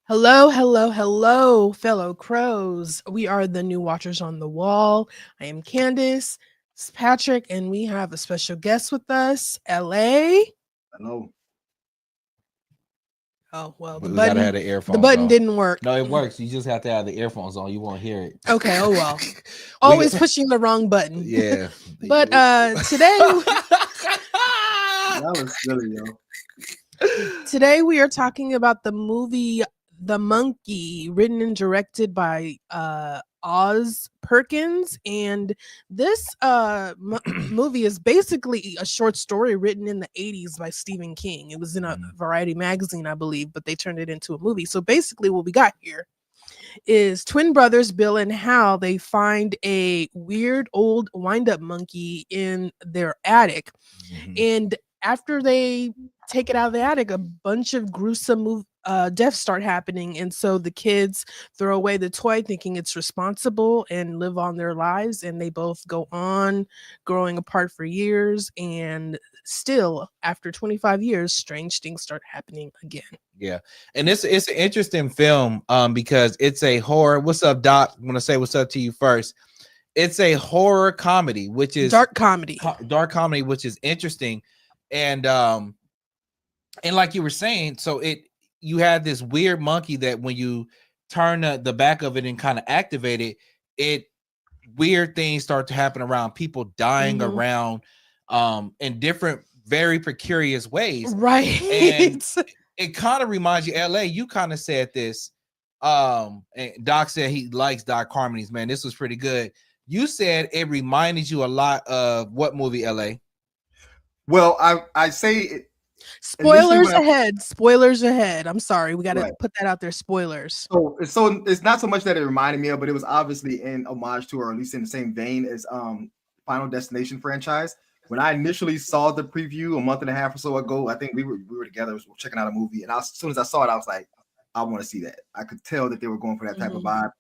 Hello, hello, hello, fellow crows. We are the new watchers on the wall. I am Candace, it's Patrick, and we have a special guest with us, LA. Hello. Oh, well, We gotta have the the earphones button on. didn't work. No, it works. You just have to have the earphones on. You won't hear it. Okay, oh well. We Always got- pushing the wrong button. yeah. But today That was silly, yo. today we are talking about the movie The Monkey, written and directed by Oz Perkins, and this movie is basically a short story written in the 80s by Stephen King. It was in a Variety magazine, I believe, but they turned it into a movie. So basically what we got here is twin brothers Bill and Hal. They find a weird old wind-up monkey in their attic, and after they take it out of the attic, a bunch of gruesome deaths start happening, and so the kids throw away the toy thinking it's responsible and live on their lives, and they both go on growing apart for years, and still after 25 years strange things start happening again. Yeah. And it's an interesting film because it's a horror. What's up, Doc? I'm gonna say what's up to you first. It's a horror comedy, which is Dark comedy. Dark comedy, which is interesting. And like you were saying, so you had this weird monkey that when you turn the back of it and kind of activate it, weird things start to happen around, people dying around in different very precarious ways. Right. And it kind of reminds you, LA, you kind of said this. And Doc said he likes Doc Harmonies, man. This was pretty good. You said it reminded you a lot of what movie, LA? Well, I say it, Spoilers ahead. Spoilers ahead. I'm sorry. We got to Right. put that out there. Spoilers. so it's not so much that it reminded me of, but it was obviously in homage to, or at least in the same vein as Final Destination franchise. When I initially saw the preview a month and a half or so ago, I think we were together checking out a movie, and as soon as I saw it, I was like, I want to see that. I could tell that they were going for that type of vibe.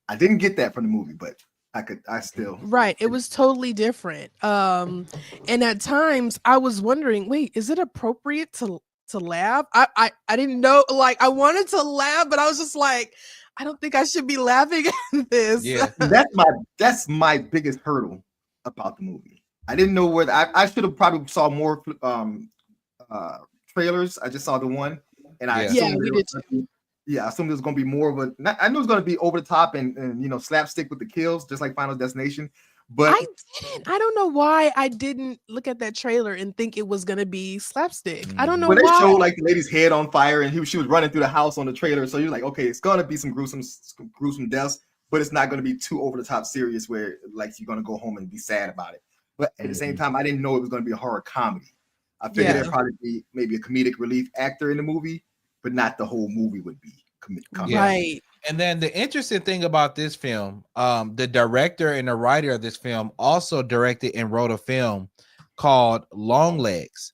I didn't get that from the movie, but I still Right. It was totally different. And at times I was wondering, wait, is it appropriate to laugh? I didn't know, like I wanted to laugh, but I was just like, I don't think I should be laughing at this. Yeah. that's my biggest hurdle about the movie. I didn't know whether I should have probably saw more trailers. I just saw the one, and I Yeah, assumed we it did was, I assumed it was going to be more of a. I knew it was going to be over the top and slapstick with the kills, just like Final Destination. But I didn't. I don't know why I didn't look at that trailer and think it was gonna be slapstick. I don't know when they why. showed like the lady's head on fire and she was running through the house on the trailer, so you're like, okay, it's gonna be some gruesome deaths, but it's not gonna be too over the top serious where like you're gonna go home and be sad about it. But at the same time, I didn't know it was gonna be a horror comedy. I figured there'd probably be maybe a comedic relief actor in the movie, but not the whole movie would be comedy. Right. And then the interesting thing about this film, the director and the writer of this film also directed and wrote a film called Long Legs.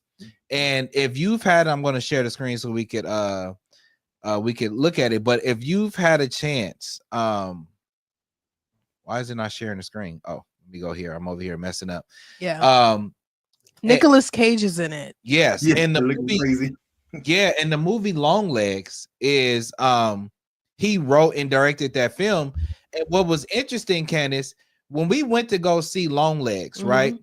And if you've had, I'm going to share the screen so we could look at it. But if you've had a chance, why is it not sharing the screen? Oh, let me go here. I'm over here messing up. Yeah. Nicolas Cage is in it. Yes. Yeah, and the looking crazy. yeah, and the movie Long Legs is he wrote and directed that film. And what was interesting, Candace, when we went to go see Long Legs, right?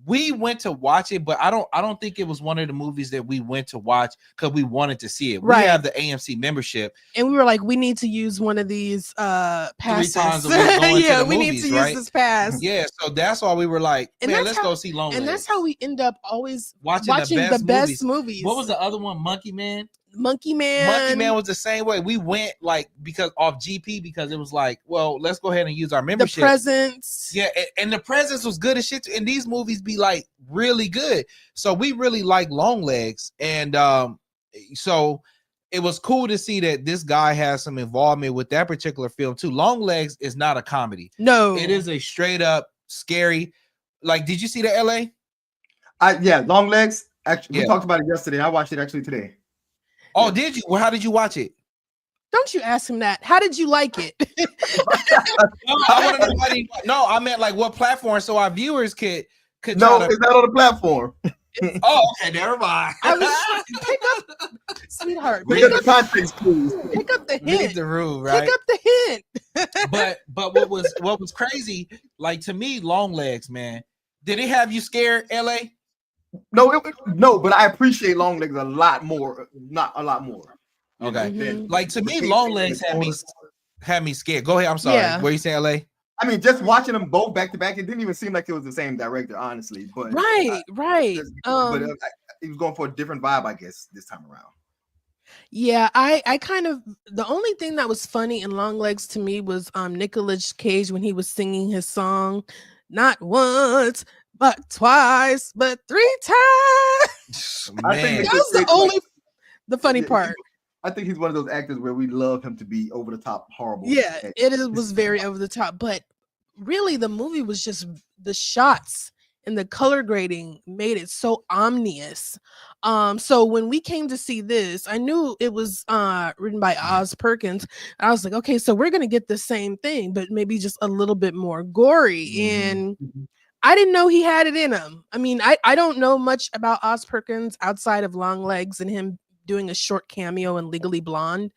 We went to watch it, but I don't think it was one of the movies that we went to watch because we wanted to see it. Right. We have the AMC membership, and we were like, we need to use one of these passes. 3 times a week going to the we movies, need to right? use this pass. Yeah, so that's why we were like, And man, that's let's go see Long Legs. And that's how we end up always watching the best movies. What was the other one? Monkey Man. Monkey Man. Monkey Man was the same way. We went like because off GP because it was like, well, let's go ahead and use our membership. The Presents. Yeah, and the Presents was good as shit. And these movies be like really good. So we really like Long Legs, and so it was cool to see that this guy has some involvement with that particular film too. Long Legs is not a comedy. No, it is a straight up scary. Like, did you see the LA? Long Legs. Actually, Yeah. we talked about it yesterday. I watched it actually today. Oh, did you? Well, how did you watch it? Don't you ask him that. How did you like it? No, I meant like what platform so our viewers could No, it's not on the platform. Oh, okay, never mind. I was pick up, sweetheart. Look Pick at up, the context, please. pick up the Read hint. the room, Pick right? up the hint. But what was crazy, like to me, Long Legs, man, did it have you scared, LA? No, but I appreciate Long Legs a lot more. Not a lot more. Okay. Mhm. Like to me, the Long pacing, Legs the had me scared. Go ahead. I'm sorry. Yeah. What you saying, LA? I mean, just watching them both back to back, it didn't even seem like it was the same director, honestly. But Right. but he was going for a different vibe, I guess, this time around. Yeah, I kind of, the only thing that was funny in Long Legs to me was Nicolas Cage when he was singing his song, not once, but twice, but 3 times. I think Man, That was the only the funny Yeah, part. I think he's one of those actors where we love him to be over the top, horrible. Yeah, was very over the top, but really the movie was just the shots and the color grading made it so ominous. So when we came to see this, I knew it was written by Oz Perkins. I was like, okay, so we're gonna get the same thing, but maybe just a little bit more gory. And I didn't know he had it in him. I mean, I don't know much about Oz Perkins outside of Long Legs and him doing a short cameo in Legally Blonde.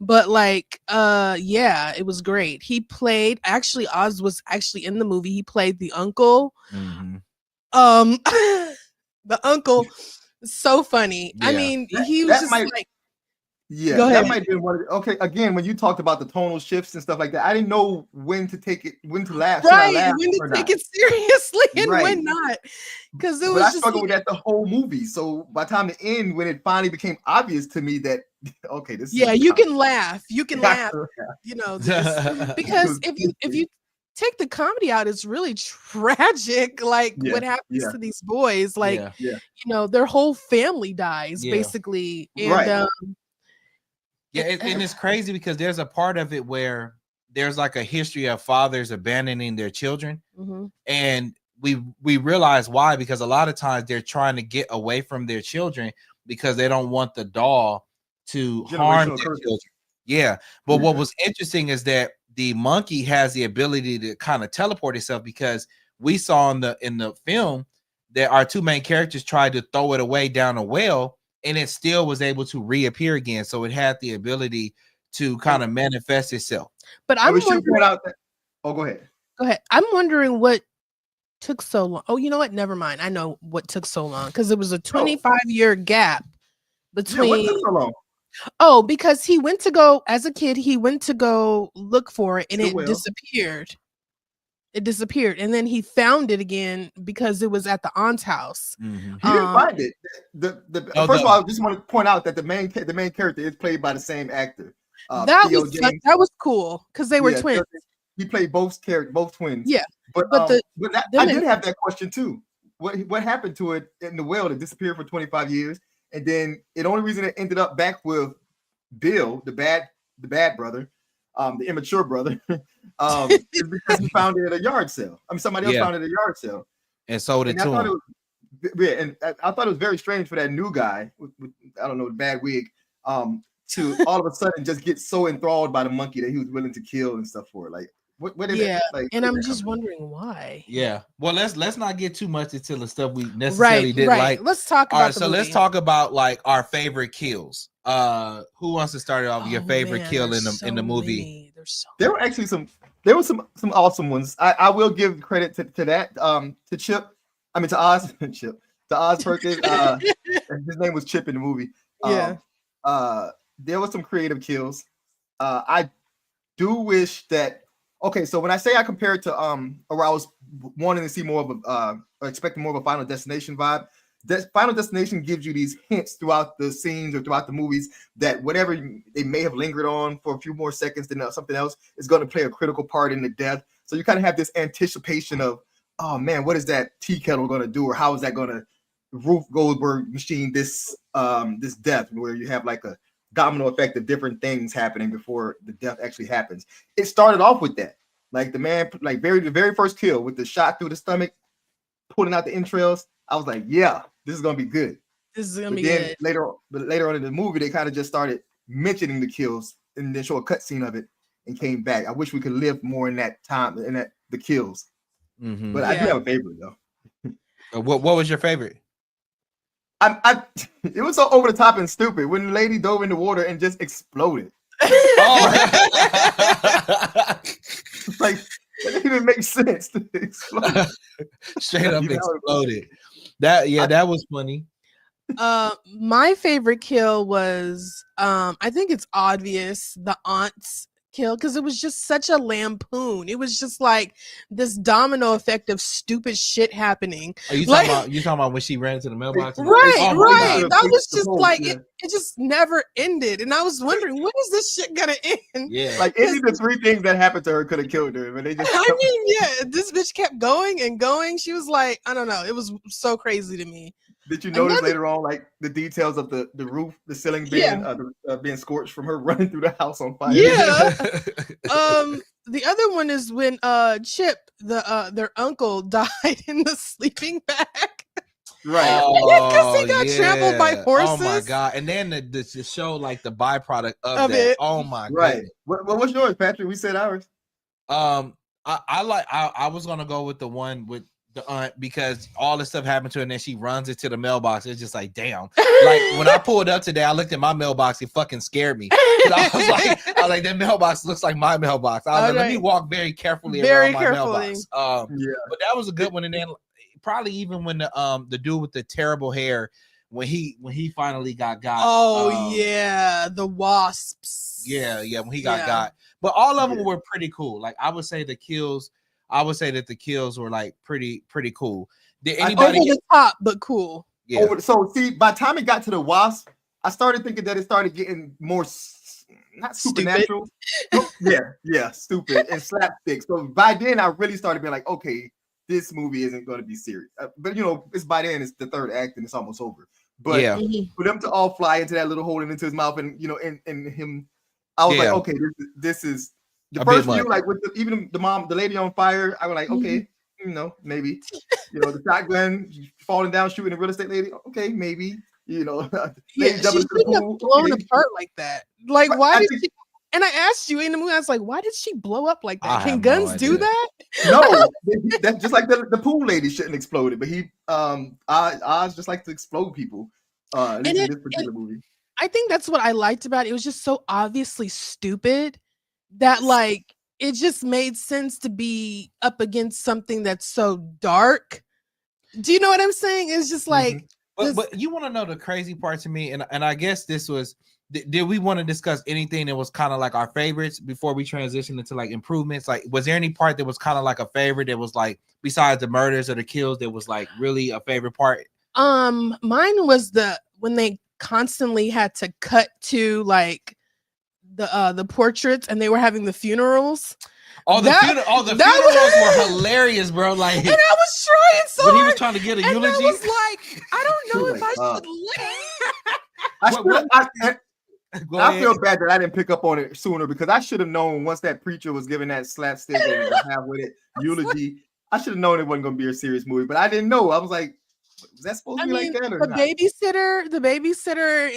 But like yeah, it was great. He played, actually Oz was actually in the movie. He played the uncle. The uncle, so funny. I Yeah. mean, he was just like, yeah, Go ahead. that might be one of the, okay. Again, when you talked about the tonal shifts and stuff like that, I didn't know when to take it, when to laugh, should I right, laugh when to or take not? it seriously and Right. when not. Because it But was I just struggled like, with that the whole movie. So by the time the end, when it finally became obvious to me that okay, this yeah, is you can laugh. You can laugh, Yeah. this, because if you take the comedy out, it's really tragic. Like Yeah, what happens yeah. to these boys, like Yeah. their whole family dies Yeah. basically. And Right. Yeah, and it's crazy because there's a part of it where there's like a history of fathers abandoning their children, and we realize why, because a lot of times they're trying to get away from their children because they don't want the doll to harm their children. Yeah, but what was interesting is that the monkey has the ability to kind of teleport itself, because we saw in the film that our two main characters tried to throw it away down a well, and it still was able to reappear again. So it had the ability to kind of manifest itself. But I'm we should wondering, point out that. Oh, go ahead. go ahead. I'm wondering what took so long. Oh, you know what? Never mind. I know what took so long, because it was a 25-year gap between. What took so long? Oh, because he went to go, as a kid, he went to go look for it and it disappeared. It disappeared, and then he found it again because it was at the aunt's house. He didn't find it. First of all, I just want to point out that the main character is played by the same actor. That was cool because they were twins. He played both twins. Yeah, but I did have that question too. What happened to it in the well? It disappeared for 25 years, and then the only reason it ended up back with Bill, the bad brother, the immature brother, is because he found it at a yard sale. I mean, somebody else found it at a yard sale and sold it to him. And I thought it was very strange for that new guy with I don't know, the bad wig, to all of a sudden just get so enthralled by the monkey that he was willing to kill and stuff for it. Like, what did it, like? And I'm just wondering why. Yeah. Well, let's not get too much into the stuff we necessarily didn't like. Let's talk about the movie. Let's talk about like our favorite kills. Who wants to start off your favorite kill in the movie? There were actually some awesome ones. I will give credit to that to Chip. I mean to Oz Chip. To Oz Perkins. His name was Chip in the movie. There was some creative kills. I do wish that. Okay, so when I say I compare it to or I was wanting to see more of a or expecting more of a Final Destination vibe, that Final Destination gives you these hints throughout the scenes or throughout the movies that whatever they may have lingered on for a few more seconds than something else is going to play a critical part in the death. So you kind of have this anticipation of, oh man, what is that tea kettle going to do, or how is that going to Rube Goldberg machine this death, where you have like a domino effect of different things happening before the death actually happens. It started off with that, like the man, like the very first kill with the shot through the stomach, pulling out the entrails. I was like, yeah, this is gonna be good. This is gonna be good. Later on in the movie, they kind of just started mentioning the kills and then show a cut scene of it and came back. I wish we could live more in that time and that the kills. But I do have a favorite though. What was your favorite? It was so over the top and stupid when the lady dove in the water and just exploded. Oh. Like it didn't even make sense to explode. Straight up You know, exploded. That was funny. My favorite kill was I think it's obvious, the aunt's kill, because it was just such a lampoon. It was just like this domino effect of stupid shit happening. Are you Like- talking about when she ran into the mailbox? Right, Oh my right. God. That was The just whole- like yeah. it just never ended. And I was wondering, when is this shit gonna end? Yeah. Like any of the three things that happened to her could have killed her, but they just I mean, yeah, this bitch kept going and going. She was like, I don't know. It was so crazy to me. Did you notice Another- later on, like the details of the roof, the ceiling being being scorched from her running through the house on fire? Yeah. The other one is when Chip, their uncle, died in the sleeping bag. Right. Because he got trampled by Oh my horses. God. And then to show like the byproduct of Of that. it. Oh my Right. goodness. What's yours, Patrick? We said ours. I was gonna go with the one with the aunt because all this stuff happened to her and then she runs into the mailbox. It's just like, damn. Like when I pulled up today, I looked at my mailbox, it fucking scared me. I was like, that mailbox looks like my mailbox. I was like, let me walk very carefully Very around my carefully. mailbox. Yeah. But that was a good one. And then probably even when the dude with the terrible hair, when he finally got Oh yeah, the wasps. yeah, when he got. But all of them were pretty cool. Like I would say that the kills were like pretty cool. Did anybody Over the top, but cool. yeah. So see, by the time it got to the wasp, I started thinking that it started getting more not supernatural. Stupid and slapstick. So by then I really started being like, okay, this movie isn't going to be serious. But it's by then it's the third act and it's almost over. But Yeah. for them to all fly into that little hole and into his mouth and and him, I was like, okay, this is the A first bit view, much. like with even the lady on fire. I was like, okay, maybe, the shotgun falling down, shooting a real estate lady. Okay, maybe, Yeah, lady she jumping into the shouldn't have pool. blown Okay. apart like that. Like, But why I did think- she? And I asked you in the movie, I was like, why did she blow up like I that? Can have guns no do idea. that? No, that's just like the pool lady shouldn't exploded, but he Oz just likes to explode people. In this particular movie. I think that's what I liked about it. It was just so obviously stupid that like it just made sense to be up against something that's so dark. Do you know what I'm saying? It's just like But you want to know the crazy part to me, and I guess this was. Did we want to discuss anything that was kind of like our favorites before we transition into like improvements? Like, was there any part that was kind of like a favorite that was like besides the murders or the kills that was like really a favorite part? mine was when they constantly had to cut to like the portraits and they were having the funerals. Oh, the funerals were hilarious, bro. Like, and I was trying so when he hard. was trying to get a and eulogy. I was like, I don't know if I should. I feel bad that I didn't pick up on it sooner because I should have known once that preacher was giving that slapstick and have with it eulogy. I should have known it wasn't going to be a serious movie, but I didn't know. I was like, was that supposed to be like that or the not? babysitter,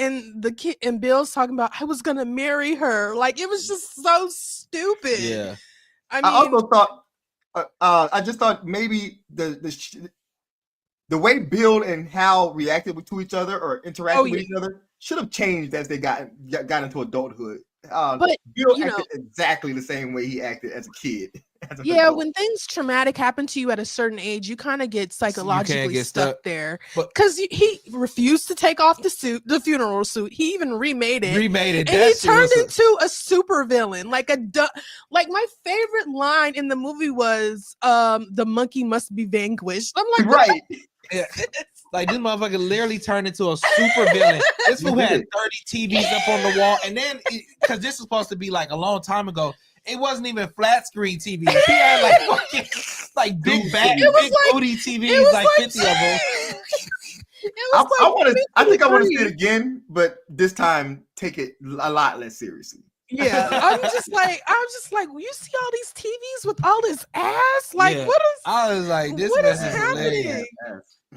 and the kid and Bill's talking about I was gonna marry her. Like it was just so stupid. Yeah. I mean, I also thought, I just thought maybe the way Bill and Hal reacted to each other or interacted with each other should have changed as they got into adulthood. but Bill acted exactly the same way he acted as a kid. When things traumatic happen to you at a certain age, you kind of get psychologically get stuck there. But because he refused to take off the funeral suit. He even remade it. And he turned into a super villain. Like my favorite line in the movie was the monkey must be vanquished. I'm like, right. Yeah. Like this motherfucker literally turned into a super villain. This fool had 30 TVs up on the wall, and then because this was supposed to be like a long time ago, it wasn't even flat screen TVs. He had like big booty TVs, like 50 of them. I think I want to see it again, but this time take it a lot less seriously. Yeah, I'm just like, well, you see all these TVs with all this ass? Like, what is? I was like, this what is mess is happening? hilarious.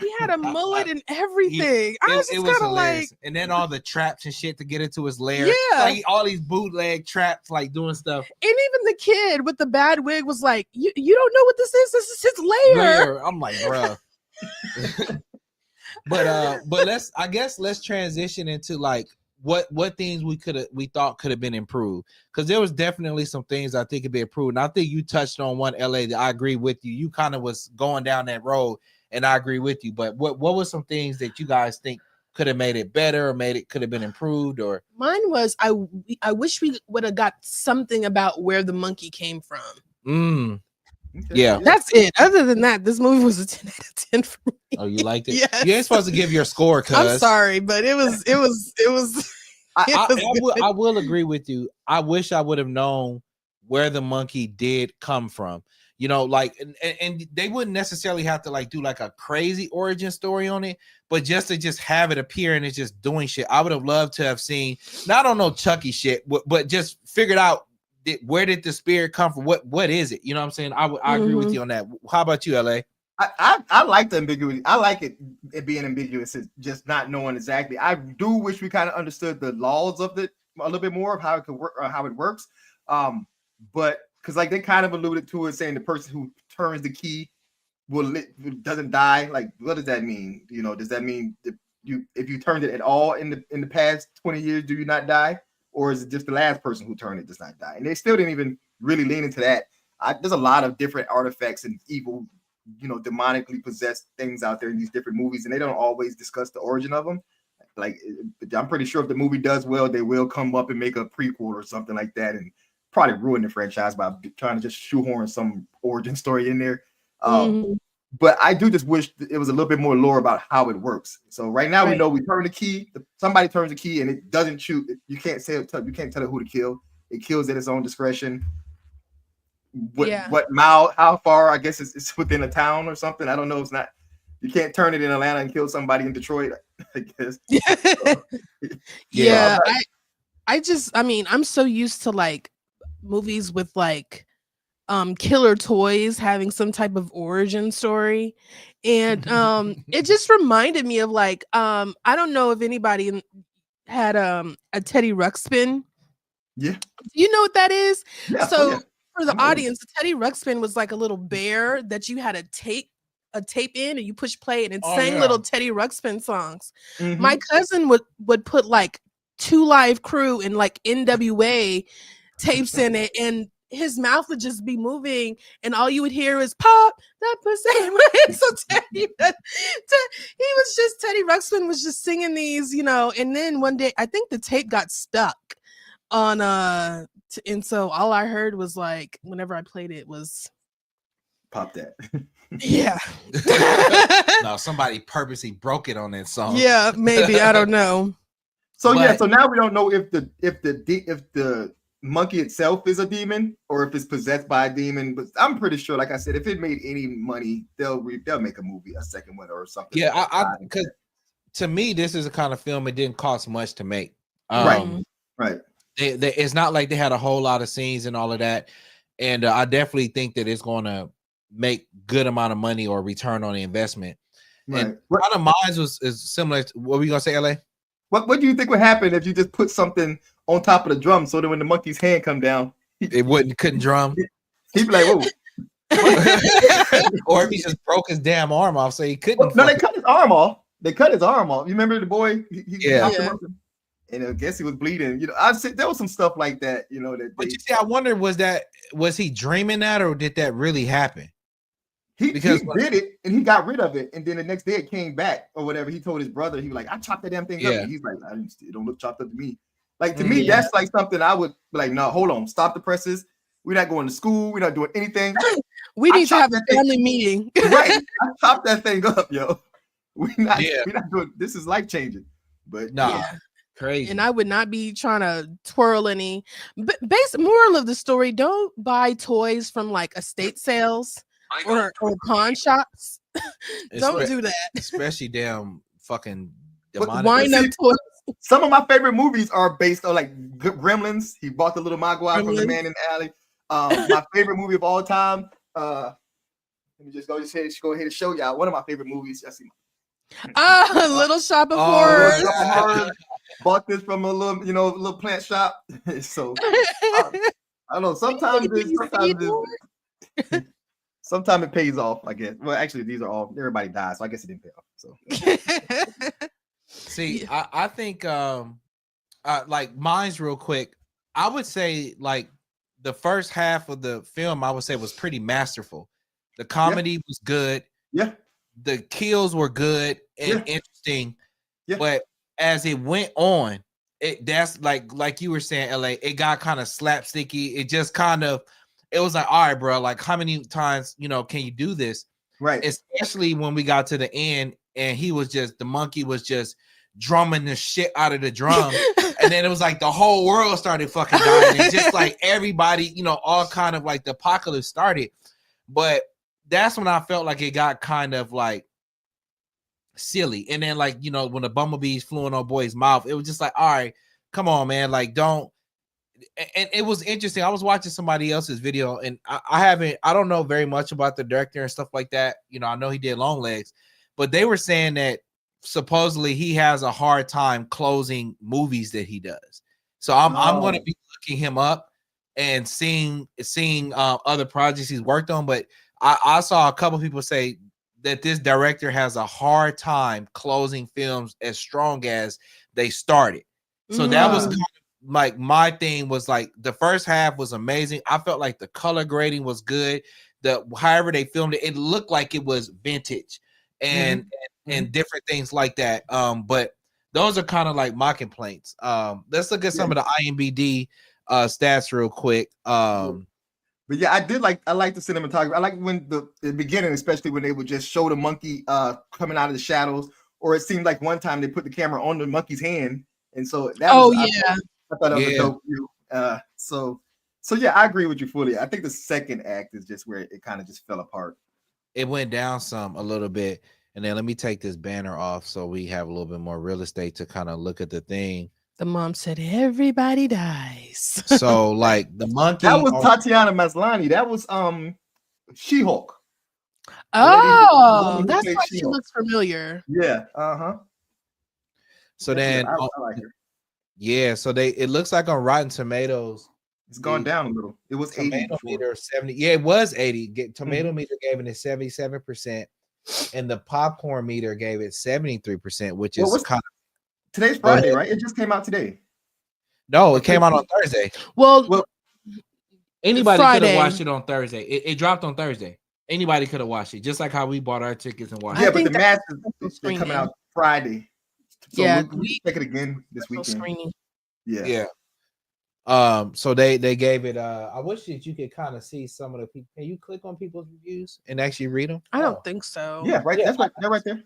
He had a mullet and everything. I was just kind of like, and then all the traps and shit to get into his lair. Yeah, like all these bootleg traps, like doing stuff. And even the kid with the bad wig was like, "You don't know what this is? This is his lair." I'm like, bro. But let's transition into like what things we thought could have been improved, because there was definitely some things I think could be improved. And I think you touched on one, LA, that I agree with you. You kind of was going down that road, and I agree with you. But what were some things that you guys think could have made it better, or could have been improved? Or mine was I wish we would have got something about where the monkey came from. Yeah, that's it. Other than that, this movie was a 10 out of 10 for me. Oh, you liked it? Yes. You ain't supposed to give your score, cuz. I'm sorry, but it was I will agree with you. I wish I would have known where the monkey did come from. You know, like, and they wouldn't necessarily have to like do like a crazy origin story on it, but just to have it appear and it's just doing shit. I would have loved to have seen, not on no Chucky shit, but just figured out where did the spirit come from? What is it? You know what I'm saying? I agree with you on that. How about you, LA? I like the ambiguity. I like it being ambiguous, it's just not knowing exactly. I do wish we kind of understood the laws of it a little bit more of how it could work or how it works. But because like they kind of alluded to it, saying the person who turns the key doesn't die. Like, what does that mean? You know, does that mean if you turned it at all in the past 20 years, do you not die? Or is it just the last person who turned it does not die? And they still didn't even really lean into that. There's a lot of different artifacts and evil, you know, demonically possessed things out there in these different movies, and they don't always discuss the origin of them. Like, I'm pretty sure if the movie does well, they will come up and make a prequel or something like that, and probably ruin the franchise by trying to just shoehorn some origin story in there. But I do just wish it was a little bit more lore about how it works. So right now we know we turn the key. Somebody turns the key and it doesn't shoot. You can't tell it who to kill. It kills at its own discretion. What mile? How far? I guess it's within a town or something. I don't know. It's not. You can't turn it in Atlanta and kill somebody in Detroit, I guess. Yeah. I mean, I'm so used to like movies with like killer toys having some type of origin story, and it just reminded me of like I don't know if anybody had a Teddy Ruxpin. Yeah, you know what that is? Yeah. So for the audience, the Teddy Ruxpin was like a little bear that you had a tape in, and you push play and it sang little Teddy Ruxpin songs. My cousin would put like 2 Live Crew and like NWA tapes in it, and his mouth would just be moving, and all you would hear is pop that pussy. So Teddy Ruxpin was just singing these, you know. And then one day, I think the tape got stuck on and so all I heard was like, whenever I played it, was pop that. Yeah. No, somebody purposely broke it on that song. Yeah, maybe, I don't know. So so now we don't know if the monkey itself is a demon or if it's possessed by a demon, but I'm pretty sure, like I said, if it made any money, they'll make a movie, a second one or something. Yeah, because to me, this is a kind of film it didn't cost much to make. Right. It's not like they had a whole lot of scenes and all of that, and I definitely think that it's going to make good amount of money or return on the investment. Right. And one of mine is similar to, what were you gonna say, LA? What do you think would happen if you just put something on top of the drum so that when the monkey's hand come down, it couldn't drum? He'd be like, whoa. Or if he just broke his damn arm off, so he couldn't. No, they cut his arm off. You remember the boy? And I guess he was bleeding. You know, I said there was some stuff like that. You know that. But you see, I wonder, was he dreaming that, or did that really happen? He did it and he got rid of it, and then the next day it came back or whatever. He told his brother, he was like, "I chopped that damn thing up." And he's like, "It don't look chopped up to me." Like to me, that's like something I would be like, "No, hold on, stop the presses. We're not going to school. We're not doing anything. We need to have a family meeting." Right? I chopped that thing up, yo. We're not doing. This is life changing. But crazy. And I would not be trying to twirl any. But moral of the story: don't buy toys from like estate sales or pawn shops. Don't do that. Especially damn fucking demonic. Wind up toys. Some of my favorite movies are based on like Gremlins. He bought the little Mogwai from the man in the alley. My favorite movie of all time. Let me just go ahead and show y'all one of my favorite movies. Little Shop of Horrors. Bought this from a little plant shop. Sometimes it pays off, I guess. Well, actually, these are all everybody dies, so I guess it didn't pay off. So See, I think like mine's real quick. I would say like the first half of the film, I would say was pretty masterful. The comedy was good. Yeah. The kills were good and interesting. Yeah. But as it went on, that's like you were saying, LA, it got kind of slapsticky. It just kind of, it was like, all right, bro, like how many times, can you do this? Right. Especially when we got to the end and the monkey was just drumming the shit out of the drum. And then it was like the whole world started fucking dying. And just like everybody, all kind of like the apocalypse started. But that's when I felt like it got kind of like silly. And then like, when the bumblebees flew in our boy's mouth, it was just like, all right, come on, man. Like, don't. And it was interesting. I was watching somebody else's video and I don't know very much about the director and stuff like that. I know he did Longlegs, but they were saying that supposedly he has a hard time closing movies that he does. So I'm going to be looking him up and seeing other projects he's worked on. But I saw a couple people say that this director has a hard time closing films as strong as they started. So that was kind of like my thing was like the first half was amazing. I felt like the color grading was good. However they filmed it, it looked like it was vintage and different things like that. But those are kind of like my complaints. Let's look at some of the IMDb stats real quick. But yeah, I like the cinematography. I like when the beginning, especially when they would just show the monkey coming out of the shadows, or it seemed like one time they put the camera on the monkey's hand, and so that I thought that was a dope view. So yeah, I agree with you fully. I think the second act is just where it kind of just fell apart. It went down a little bit. And then let me take this banner off so we have a little bit more real estate to kind of look at the thing. The mom said everybody dies. So like the monkey. That was Tatiana Maslany. That was She-Hulk. Oh, that's why she looks familiar. Yeah. So then I like her. Yeah, so it looks like on Rotten Tomatoes, it's gone down a little. It was 80 tomato meter 70. Yeah, it was 80. Tomato meter gave it a 77%, and the popcorn meter gave it 73%, which is kind of today's Friday, right? It just came out today. No, it came out on Thursday. Well, anybody could have watched it on Thursday. It dropped on Thursday. Anybody could have watched it, just like how we bought our tickets and watched it. Yeah, but the masses are coming out Friday. So we'll check it again this weekend. Screening. Yeah. So they gave it. I wish that you could kind of see some of the people. Can you click on people's reviews and actually read them? I don't think so. Yeah, right. That's right. They're right there.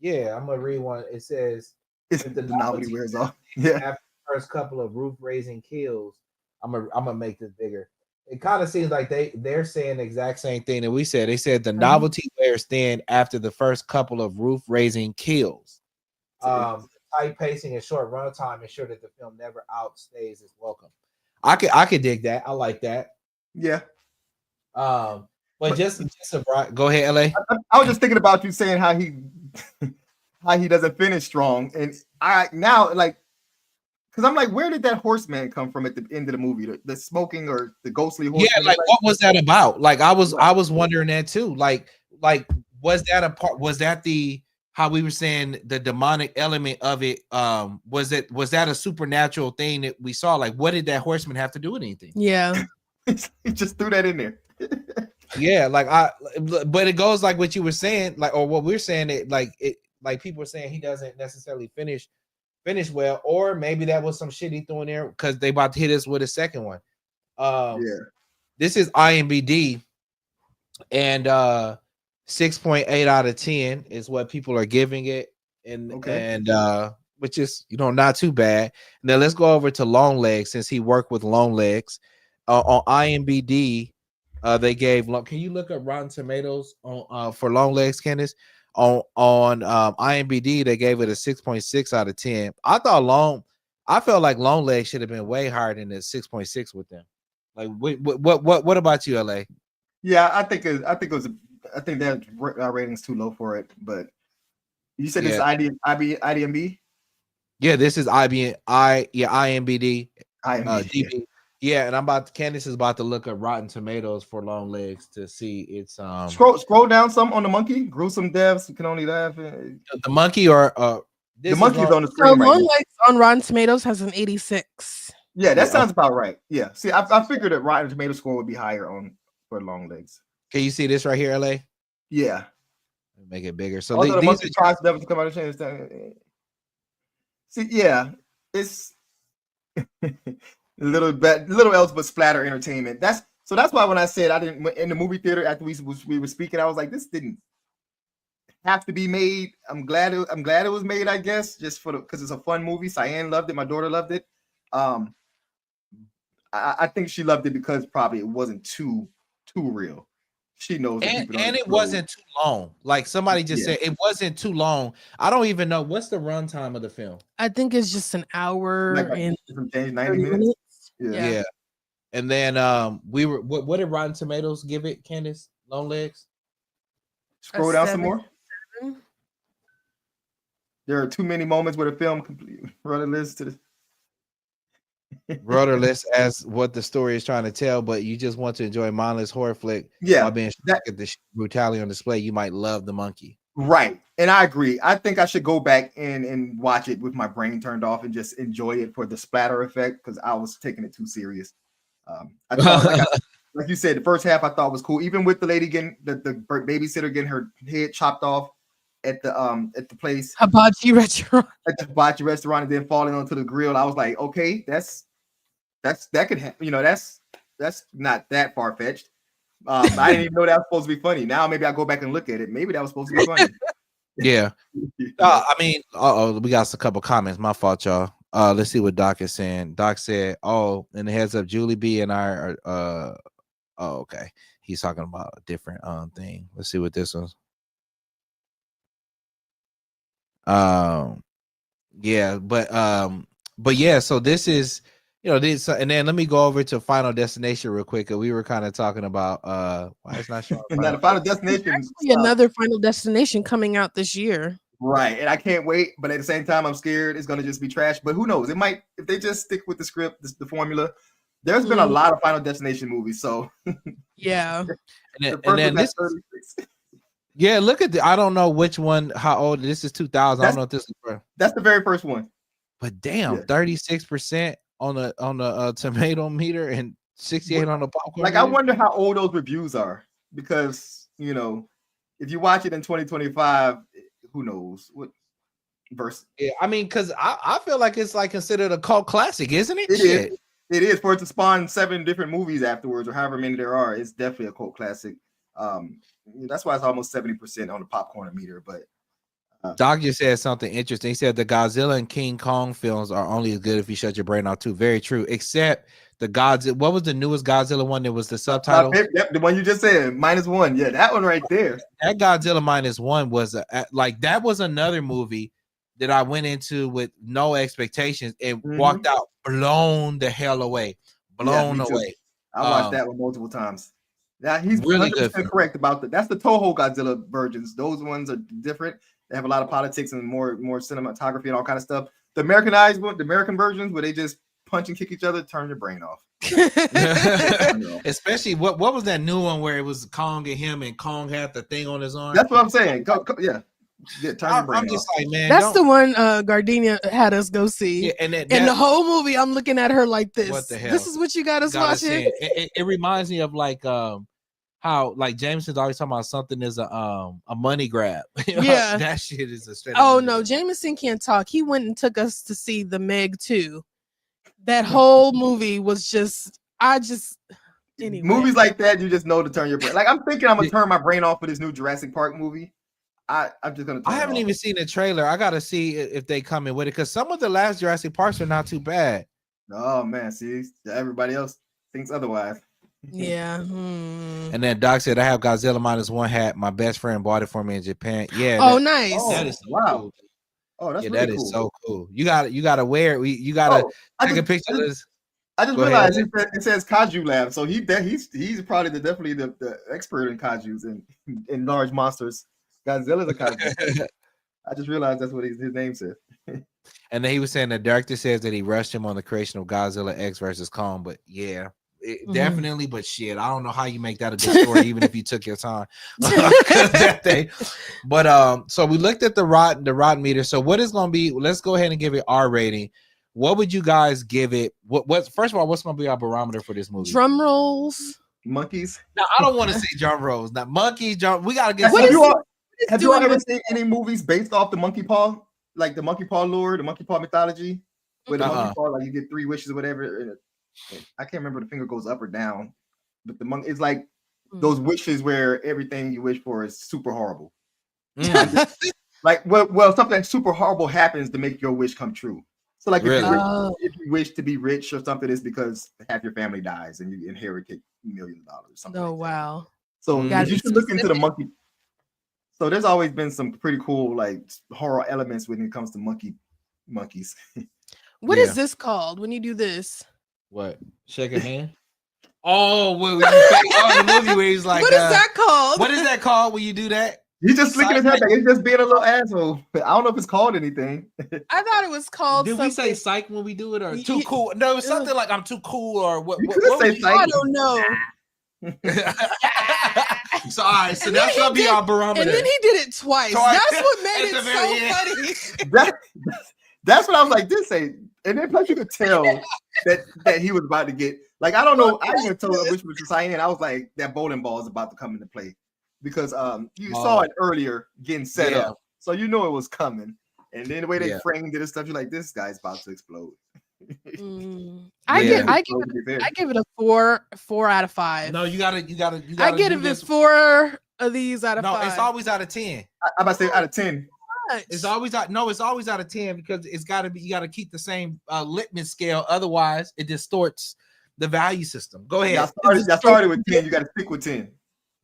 Yeah, I'm gonna read one. It says, "If the novelty wears off." Yeah. After the first couple of roof-raising kills, I'm gonna make this bigger. It kind of seems like they're saying the exact same thing that we said. They said the novelty wears thin after the first couple of roof-raising kills. Tight pacing and short runtime ensure that the film never outstays its welcome. I could dig that. I like that. Yeah. But just go ahead, LA. I was just thinking about you saying how he doesn't finish strong, and I now like because I'm like, where did that horseman come from at the end of the movie? The smoking or the ghostly horseman? Yeah, like what was that about? Like I was wondering that too. Like was that a part? Was that the how we were saying the demonic element of it? Was that a supernatural thing that we saw? Like, what did that horseman have to do with anything? Yeah, he just threw that in there. Yeah, but it goes like what you were saying, like, or what we're saying, like people are saying he doesn't necessarily finish well, or maybe that was some shit he threw in there because they about to hit us with a second one. This is IMDb, and 6.8 out of 10 is what people are giving it, and which is not too bad. Now let's go over to Longlegs since he worked with Longlegs on IMDb. They gave. Can you look up Rotten Tomatoes on for Longlegs, Candace? On IMDb, they gave it a 6.6 out of 10. I felt like Longlegs should have been way higher than the 6.6 with them. Like, what about you, LA? Yeah, I think that rating's too low for it. But you said it's IMDb. Yeah, this is IMDb. IMDb. Yeah, and Candace is about to look up Rotten Tomatoes for Long Legs to see its Scroll down some on the monkey. Gruesome deaths. You can only laugh. the monkey or The monkey's on the So screen right Long now. Legs on Rotten Tomatoes has an 86. Yeah, that Yeah. sounds about right. Yeah. See, I figured that Rotten Tomato score would be higher for Long Legs. Can you see this right here, LA? Yeah. Make it bigger. So Although the these monkey are tries never to come out of change. See, yeah, it's a little else but splatter entertainment. That's why when I said I didn't in the movie theater after we were speaking, I was like, this didn't have to be made. I'm glad it was made, I guess, just because it's a fun movie. Cyan loved it, my daughter loved it. I think she loved it because probably it wasn't too real. She knows, and it wasn't too long. Like somebody just said, it wasn't too long. I don't even know what's the runtime of the film. I think it's just an hour and 90 minutes. Yeah. And then what did Rotten Tomatoes give it, Candace? Long Legs? Scroll down some more. There are too many moments where the film completely rudderless to the rudderless as what the story is trying to tell, but you just want to enjoy mindless horror flick while being shocked at the brutality on display. You might love The Monkey. Right. And I agree. I think I should go back and watch it with my brain turned off and just enjoy it for the splatter effect, because I was taking it too serious. I thought, like you said, the first half I thought was cool, even with the lady getting the babysitter getting her head chopped off at the place hibachi restaurant and then falling onto the grill. I was like, okay, that could happen. That's not that far fetched. I didn't even know that was supposed to be funny. Now maybe I go back and look at it. Maybe that was supposed to be funny. Yeah. I mean, we got a couple comments. My fault, y'all. Let's see what Doc is saying. Doc said, "Oh, and the heads up, Julie B and I are." Oh, okay. He's talking about a different thing. Let's see what this was. Yeah, but yeah. So this is, this, and then let me go over to Final Destination real quick. We were kind of talking about why it's not showing. Now the Final Destination, actually another Final Destination coming out this year. Right, and I can't wait, but at the same time, I'm scared it's gonna just be trash. But who knows? It might, if they just stick with the script, the formula. There's been a lot of Final Destination movies, so yeah. And then this, yeah, look at I don't know which one, how old this is. 2000. I don't know if this is. That's the very first one. But damn, 36% on the tomato meter and 68 on the popcorn. Like, I wonder how old those reviews are, because if you watch it in 2025. Who knows what verse? Yeah, I mean, because I feel like it's like considered a cult classic, isn't it? It is for it to spawn 7 different movies afterwards, or however many there are. It's definitely a cult classic. That's why it's almost 70% on the popcorn meter. But Doc just said something interesting. He said the Godzilla and King Kong films are only as good if you shut your brain off too. Very true. Except the Godzilla. What was the newest Godzilla one? That was the subtitle. Yep, the one you just said, -1. Yeah, that one right there. That Godzilla -1 was that was another movie that I went into with no expectations and walked out blown the hell away. Blown away. I watched that one multiple times. Now he's really 100% good. Correct about that. That's the Toho Godzilla versions. Those ones are different. They have a lot of politics and more cinematography and all kind of stuff. The Americanized one, the American versions where they just punch and kick each other, turn your brain off. Especially what was that new one where it was Kong and him, and Kong had the thing on his arm? That's what I'm saying. Yeah, turn your brain I'm just off. like, man, that's the one Gardenia had us go see. Yeah, and the whole movie, I'm looking at her like this. What the hell? This is what you got us watching. It reminds me of like how like Jameson's always talking about something is a money grab. Yeah, that shit is a straight. Oh no, Jameson can't talk. He went and took us to see the Meg 2. That whole movie was just, anyway. Movies like that, you just know to turn your brain. Like, I'm thinking I'm gonna turn my brain off for this new Jurassic Park movie. I'm just gonna. I haven't even seen the trailer. I gotta see if they come in with it, because some of the last Jurassic Parks are not too bad. Oh man, see, everybody else thinks otherwise. Yeah. And then Doc said, I have Godzilla -1 hat. My best friend bought it for me in Japan. Yeah. Oh, nice. That is wow. Cool. Oh, that's really that cool. Is so cool. You gotta wear it. You gotta take a picture of this. I just realized it says Kaiju Lab, so he's probably definitely the expert in kajus and in large monsters. Godzilla's a kaiju. I just realized that's what his name said. And then he was saying the director says that he rushed him on the creation of Godzilla X versus Kong. But yeah, definitely. But shit, I don't know how you make that a good story, even if you took your time. That thing. But so we looked at the rotten meter. So what is gonna be? Let's go ahead and give it our rating. What would you guys give it? What first of all, what's gonna be our barometer for this movie? Drum rolls. Monkeys. Now I don't want to say drum rolls. Now monkeys, we gotta get. Have you all ever seen any movies based off the monkey paw, like the monkey paw lore, the monkey paw mythology, where the monkey paw, like you get 3 wishes or whatever? And I can't remember, the finger goes up or down, but the monkey, it's like those wishes where everything you wish for is super horrible. Like, well, something super horrible happens to make your wish come true. So, like, if you wish to be rich or something, it's because half your family dies and you inherit $1 million. Something. Oh, wow. So you should look into the monkey. So there's always been some pretty cool like horror elements when it comes to monkeys. What is this called when you do this? What? Shake a hand? Oh, well, the movie where he's like, what is that called? What is that called when you do that? He's just flicking his head back. He's just being a little asshole. I don't know if it's called anything. I thought it was called. Did we say psych when we do it, or too cool? No, it's something like I'm too cool, or what? You could say psych. I don't know. So all right, so that's gonna be our barometer. And then he did it twice. That's what made it so funny. That's what I was like. This ain't. And then plus you could tell that he was about to get like, I don't know. I even told which was Cyan. I was like, that bowling ball is about to come into play because you saw it earlier getting set up, so you know it was coming. And then the way they framed it and stuff, you're like, this guy's about to explode. I give it a 4 out of 5. No, you gotta. I give it 4 of these out of 5. No, it's always out of 10. I'm about to say out of 10. It's always out. No, it's always out of 10 because it's got to be. You got to keep the same litmus scale. Otherwise, it distorts the value system. Go ahead. I started with 10. You got to stick with 10.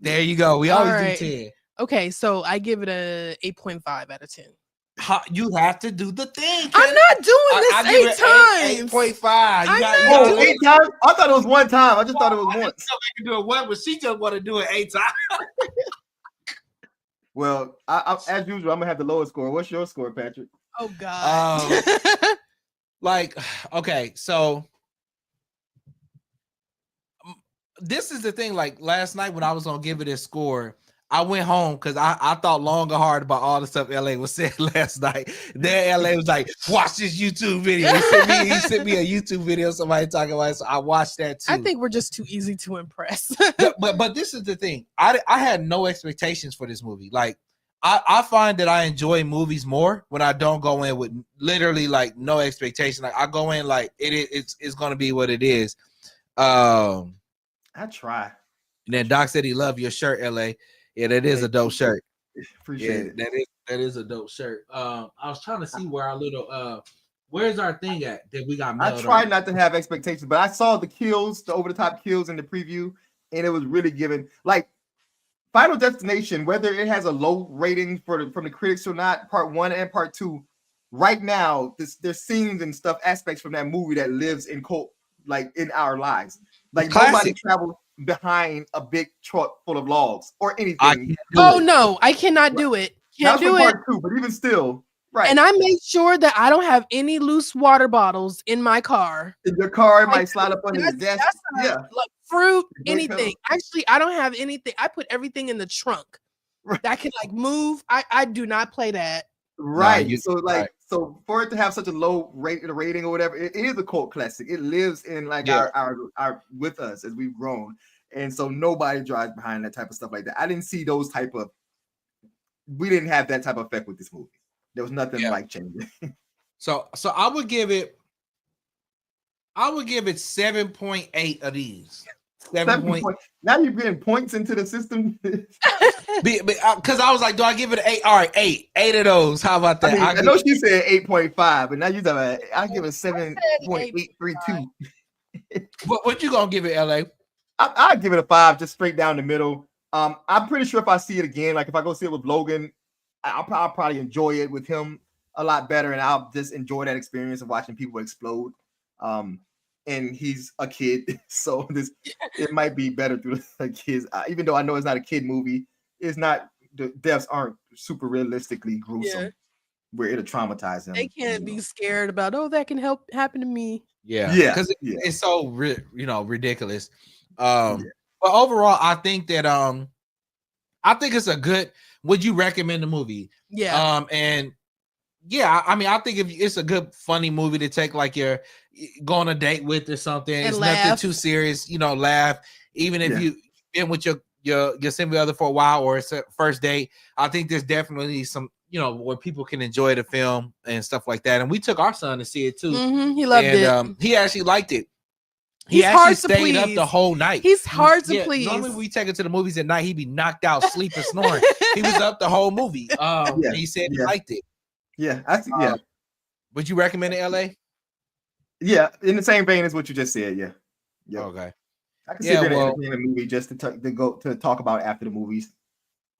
There you go. We always do 10. Okay, so I give it a 8.5 out of 10. You have to do the thing. I'm not doing this 8 times. 8.5. 8 times? I thought it was 1 time. I just thought it was once. I can do it once, but she just want to do it 8 times. Well, I as usual, I'm gonna have the lowest score. What's your score, Patrick? Oh God. Okay, so this is the thing. Like last night when I was gonna give it a score, I went home because I thought long and hard about all the stuff LA was saying last night. Then LA was like, watch this YouTube video. He sent me a YouTube video, somebody talking about it, so I watched that too. I think we're just too easy to impress. but this is the thing. I had no expectations for this movie. Like I find that I enjoy movies more when I don't go in with literally like no expectation. Like I go in like it's gonna be what it is. I try. And then Doc said he loved your shirt, LA. Yeah, that is a dope shirt. Appreciate it. That is a dope shirt. I was trying to see where our little where's our thing at that we got. I tried not to have expectations, but I saw the kills, the over the top kills in the preview, and it was really giving like Final Destination, whether it has a low rating from the critics or not, part 1 and part 2. Right now, there's scenes and stuff, aspects from that movie that lives in in our lives. Like nobody travels behind a big truck full of logs or anything. No, I cannot do it. Can't do it. Part 2, but even still, right. And I make sure that I don't have any loose water bottles in my car. In your car, it might slide up under the desk. Like fruit, anything. Actually, I don't have anything. I put everything in the trunk that can like move. I do not play that. Right. So for it to have such a low rating or whatever, it is a cult classic. It lives in like our with us as we've grown. And so nobody drives behind that type of stuff like that. I didn't see those we didn't have that type of effect with this movie. There was nothing like changing. So I would give it 7.8 of these. 7 Now you're getting points into the system. Because I was like, do I give it an 8? All right, 8 of those. How about that? I know she said 8.5, but now I give it 7.832. What you gonna give it, LA? I'll give it a 5, just straight down the middle. I'm pretty sure if I see it again, like if I go see it with Logan, I'll probably enjoy it with him a lot better, and I'll just enjoy that experience of watching people explode. And he's a kid, so it might be better through the kids. Even though I know it's not a kid movie, it's not, the deaths aren't super realistically gruesome. where it'll traumatize them. They can't be scared about, oh, that can happen to me. Yeah, Yeah, because yeah. it's so ridiculous. But overall, I think that I think it's a good. Would you recommend the movie? Yeah. And yeah, I mean, I think if it's a good, funny movie to take like your go on a date with or something. And it's laugh. nothing too serious, laugh. Even if you been with your significant other for a while or it's a first date, I think there's definitely some where people can enjoy the film and stuff like that. And we took our son to see it too. He loved it. He actually liked it. He's He actually hard to stayed up please. the whole night. He's hard to please. Normally we take him to the movies at night. He'd be knocked out, sleeping, snoring. He was up the whole movie. And he said he liked it. Yeah, I think Would you recommend it, LA? Yeah, in the same vein as what you just said. Yeah. Okay. I can see it being a movie just to go to talk about after the movies.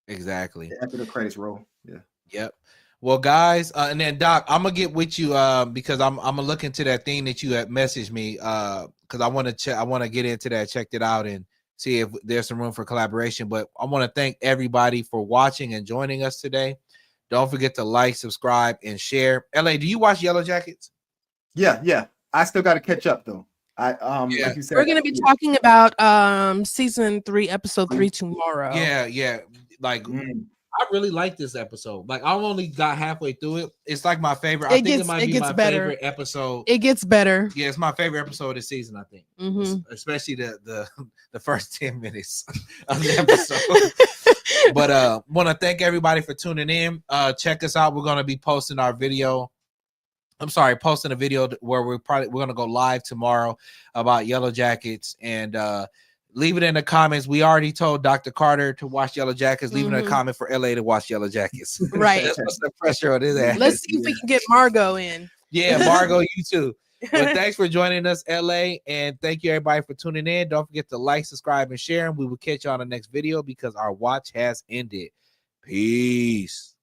Exactly. After the credits roll. Yeah. Yep. Well, guys, and then Doc, I'm gonna get with you because I'm gonna look into that thing that you had messaged me because I want to check. I want to get into that, check it out, and see if there's some room for collaboration. But I want to thank everybody for watching and joining us today. Don't forget to like, subscribe, and share. LA, do you watch Yellow Jackets? Yeah. I still got to catch up though. Like you said, we're gonna be talking about season 3, episode 3 tomorrow. Yeah. Like I really like this episode. Like I only got halfway through it. It's like my favorite. I think it might be my favorite episode. It gets better. Yeah, it's my favorite episode of the season, I think. Especially the first 10 minutes of the episode. But want to thank everybody for tuning in. Check us out. We're gonna be posting our video. Posting a video where we're gonna go live tomorrow about Yellow Jackets, and leave it in the comments. We already told Dr. Carter to watch Yellow Jackets. Leave it in a comment for LA to watch Yellow Jackets. Right. Let's put some pressure on his ass. Let's see if we can get Margot in. Yeah, Margot, you too. But thanks for joining us, LA, and thank you everybody for tuning in. Don't forget to like, subscribe, and share. And we will catch you on the next video because our watch has ended. Peace.